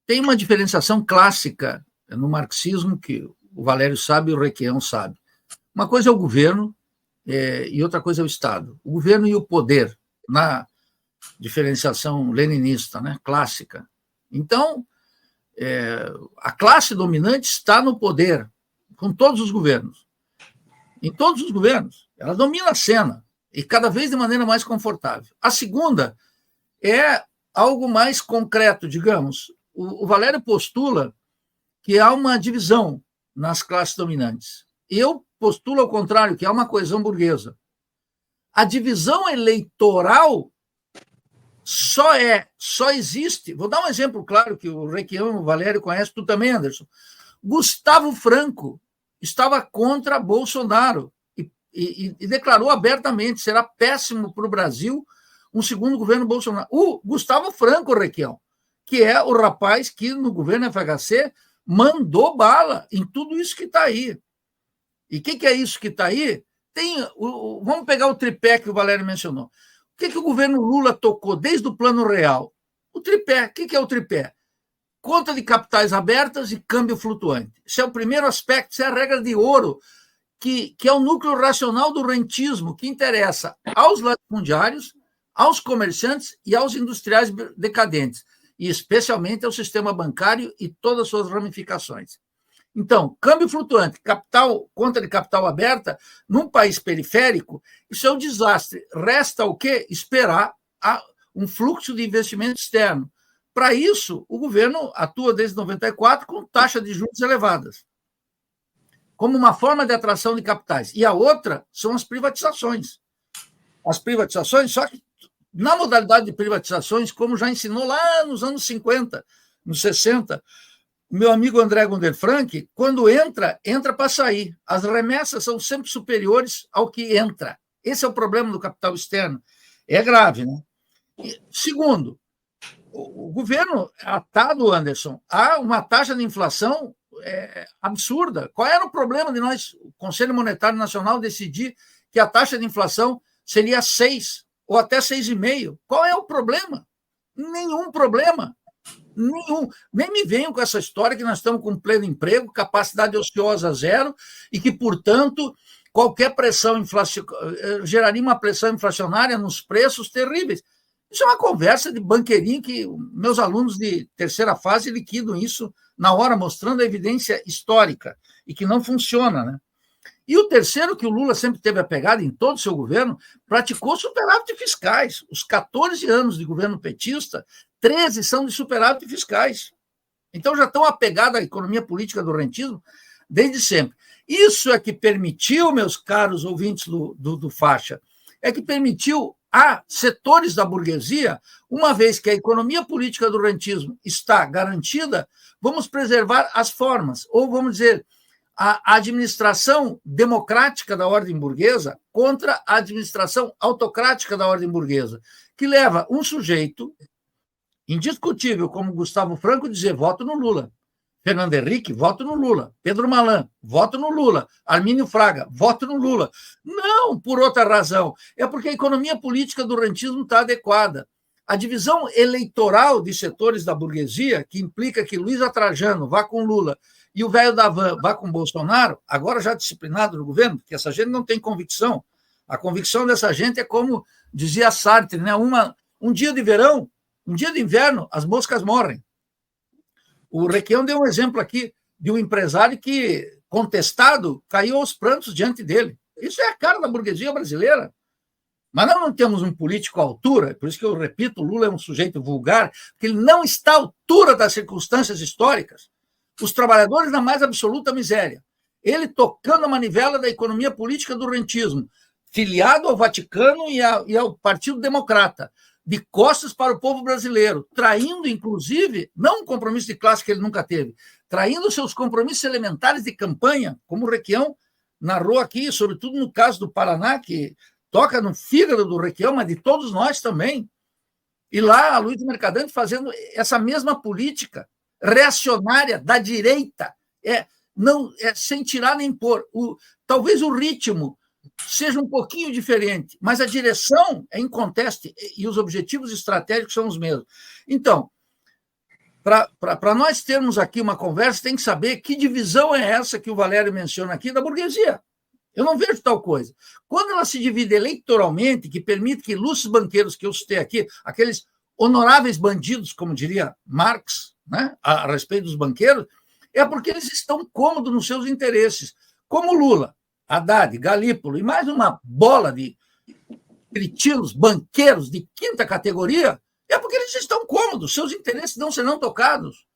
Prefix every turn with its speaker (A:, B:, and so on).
A: tem uma diferenciação clássica no marxismo que o Valério sabe e o Requião sabe. Uma coisa é o governo e outra coisa é o Estado. O governo e o poder, na diferenciação leninista, né, clássica. Então, a classe dominante está no poder, com todos os governos. Em todos os governos. Ela domina a cena, e cada vez de maneira mais confortável. A segunda é algo mais concreto, digamos. O Valério postula que há uma divisão nas classes dominantes. Eu postulo ao contrário, que há uma coesão burguesa. A divisão eleitoral só existe. Vou dar um exemplo claro que o Requião e o Valério conhecem, tu também, Anderson. Gustavo Franco estava contra Bolsonaro e declarou abertamente: será péssimo para o Brasil um segundo governo Bolsonaro. O Gustavo Franco, Requião, que é o rapaz que no governo FHC mandou bala em tudo isso que está aí. E o que é isso que está aí? Vamos pegar o tripé que o Valério mencionou. O que o governo Lula tocou desde o Plano Real? O tripé. O que é o tripé? Conta de capitais abertas e câmbio flutuante. Esse é o primeiro aspecto, essa é a regra de ouro, que é o núcleo racional do rentismo, que interessa aos latifundiários, aos comerciantes e aos industriais decadentes, e especialmente ao sistema bancário e todas as suas ramificações. Então, câmbio flutuante, conta de capital aberta, num país periférico, isso é um desastre. Resta o quê? Esperar um fluxo de investimento externo. Para isso, o governo atua desde 94 com taxa de juros elevadas, como uma forma de atração de capitais. E a outra são as privatizações. As privatizações, só que na modalidade de privatizações, como já ensinou lá nos anos 50, nos 60, o meu amigo André Gunderfrank, quando entra para sair. As remessas são sempre superiores ao que entra. Esse é o problema do capital externo. É grave, né? E, segundo, o governo atado, Anderson, a uma taxa de inflação absurda. Qual era o problema de nós, o Conselho Monetário Nacional, decidir que a taxa de inflação seria 6 ou até 6,5? Qual é o problema? Nenhum problema. Nenhum. Nem me venham com essa história que nós estamos com pleno emprego, capacidade ociosa zero e que, portanto, qualquer pressão geraria uma pressão inflacionária nos preços terríveis. Isso é uma conversa de banqueirinho que meus alunos de terceira fase liquidam isso na hora, mostrando a evidência histórica e que não funciona, né? E o terceiro, que o Lula sempre teve a pegada em todo o seu governo, praticou superávit fiscais. Os 14 anos de governo petista, 13 são de superávit fiscais. Então já estão apegados à economia política do rentismo desde sempre. Isso é que permitiu, meus caros ouvintes do Faixa, é que permitiu a setores da burguesia, uma vez que a economia política do rentismo está garantida, vamos preservar as formas, ou vamos dizer, a administração democrática da ordem burguesa contra a administração autocrática da ordem burguesa, que leva um sujeito indiscutível como Gustavo Franco dizer voto no Lula, Fernando Henrique, voto no Lula, Pedro Malan, voto no Lula, Armínio Fraga, voto no Lula. Não por outra razão, é porque a economia política do rentismo está adequada. A divisão eleitoral de setores da burguesia, que implica que Luiz Trajano vá com Lula e o velho da van vá com Bolsonaro, agora já disciplinado no governo, porque essa gente não tem convicção. A convicção dessa gente é como dizia Sartre, né? Um dia de verão, um dia de inverno, as moscas morrem. O Requião deu um exemplo aqui de um empresário que, contestado, caiu aos prantos diante dele. Isso é a cara da burguesia brasileira. Mas nós não temos um político à altura, por isso que eu repito, o Lula é um sujeito vulgar, porque ele não está à altura das circunstâncias históricas. Os trabalhadores na mais absoluta miséria. Ele tocando a manivela da economia política do rentismo, filiado ao Vaticano e ao Partido Democrata, de costas para o povo brasileiro, traindo, inclusive, não um compromisso de classe que ele nunca teve, traindo seus compromissos elementares de campanha, como o Requião narrou aqui, sobretudo no caso do Paraná, que toca no fígado do Requião, mas de todos nós também. E lá a Luiz Mercadante fazendo essa mesma política reacionária da direita, sem tirar nem pôr. Talvez o ritmo seja um pouquinho diferente, mas a direção é inconteste e os objetivos estratégicos são os mesmos. Então, para nós termos aqui uma conversa, tem que saber que divisão é essa que o Valério menciona aqui da burguesia. Eu não vejo tal coisa. Quando ela se divide eleitoralmente, que permite que ilustres banqueiros que eu citei aqui, aqueles honoráveis bandidos, como diria Marx, né, a respeito dos banqueiros, é porque eles estão cômodos nos seus interesses. Como Lula, Haddad, Galípolo e mais uma bola de cretinos, banqueiros de quinta categoria, é porque eles estão cômodos, seus interesses não serão tocados.